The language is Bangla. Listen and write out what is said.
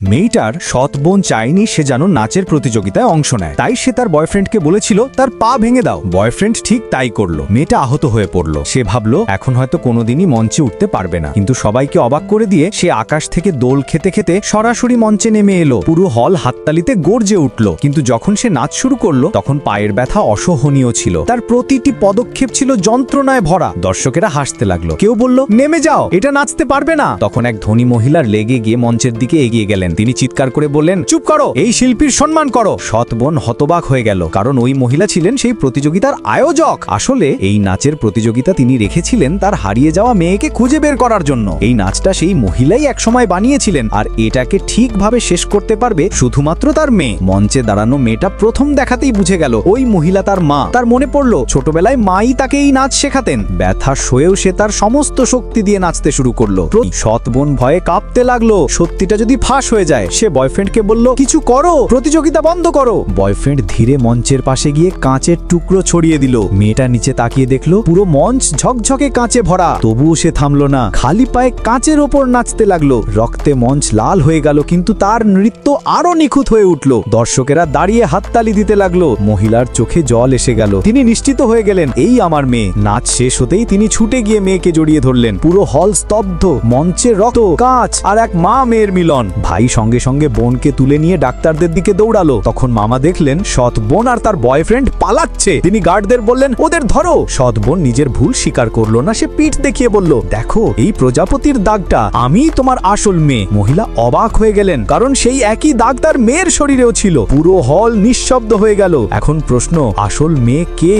মেয়েটার সৎ বোন চায়নি সে যেন নাচের প্রতিযোগিতায় অংশ নেয়, তাই সে তার বয়ফ্রেন্ডকে বলেছিল তার পা ভেঙে দাও। বয়ফ্রেন্ড ঠিক তাই করলো। মেয়েটা আহত হয়ে পড়ল। সে ভাবলো এখন হয়তো কোনোদিনই মঞ্চে উঠতে পারবে না, কিন্তু সবাইকে অবাক করে দিয়ে সে আকাশ থেকে দোল খেতে খেতে সরাসরি মঞ্চে নেমে এলো। পুরো হল হাততালিতে গর্জে উঠল। কিন্তু যখন সে নাচ শুরু করলো তখন পায়ের ব্যথা অসহনীয় ছিল। তার প্রতিটি পদক্ষেপ ছিল যন্ত্রণায় ভরা। দর্শকেরা হাসতে লাগলো। কেউ বলল, নেমে যাও, এটা নাচতে পারবে না। তখন এক ধনী মহিলার লেগে গিয়ে মঞ্চের দিকে এগিয়ে গেলেন। তিনি চিৎকার করে বললেন, চুপ করো, এই শিল্পীর সম্মান করো। সৎ বোন হতবাক হয়ে গেল, কারণ ওই মহিলা ছিলেন সেই প্রতিযোগিতার আয়োজক। আসলে এই নাচের প্রতিযোগিতা তিনি রেখেছিলেন তার হারিয়ে যাওয়া মেয়েকে খুঁজে বের করার জন্য। এই নাচটা সেই মহিলাই একসময় বানিয়েছিলেন, আর এটাকে ঠিকভাবে শেষ করতে পারবে শুধুমাত্র তার মেয়ে। মঞ্চে দাঁড়ানো মেয়েটা প্রথম দেখাতেই বুঝে গেল ওই মহিলা তার মা। তার মনে পড়ল ছোটবেলায় মাই তাকে এই নাচ শেখাতেন। ব্যথা সয়েও সে তার সমস্ত শক্তি দিয়ে নাচতে শুরু করলো। সৎ বোন ভয়ে কাঁপতে লাগলো, সত্যিটা যদি ফাঁস হয়ে যায়। সে বয়ফ্রেন্ডকে বলল, কিছু করো, প্রতিযোগিতা বন্ধ করো। বয়ফ্রেন্ড ধীরে মঞ্চের পাশে গিয়ে কাঁচের টুকরো ছড়িয়ে দিল। মেয়েটা নিচে তাকিয়ে দেখলো পুরো মঞ্চ ঝকঝকে কাঁচে ভরা। তবুও সে থামলো না, খালি পায়ে কাঁচের ওপর নাচতে লাগলো। রক্তে মঞ্চ লাল হয়ে গেল, কিন্তু তার নৃত্য আরো নিখুঁত হয়ে উঠল। দর্শকেরা দাঁড়িয়ে হাততালি দিতে লাগলো। মহিলার চোখে জল এসে গেল। তিনি নিশ্চিত হয়ে গেলেন এই আমার মেয়ে। নাচ শেষ হতেই তিনি ছুটে গিয়ে মেয়েকে জড়িয়ে ধরলেন। পুরো হল স্তব্ধ। মঞ্চে রক্ত, কাঁচ আর এক মা মেয়ের মিলন। ভাই সঙ্গে সঙ্গে বোনকে তুলে নিয়ে ডাক্তারদের দিকে দৌড়ালো। তখন মামা দেখলেন সৎ বোন আর তার বয়ফ্রেন্ড পালাচ্ছে। তিনি গার্ডদের বললেন, ওদের ধরো। সৎ বোন নিজের ভুল স্বীকার করলো না। সে পিঠ দেখিয়ে বলল, দেখো এই প্রজাপতির দাগটা, আমি তোমার আসল মেয়ে। মহিলা অবাক হয়ে গেলেন, কারণ সেই একই দাগ তার মেয়ের শরীরেও ছিল। পুরো হল নিঃশব্দ হয়ে গেল। এখন প্রশ্ন, আসল মেয়ে কে?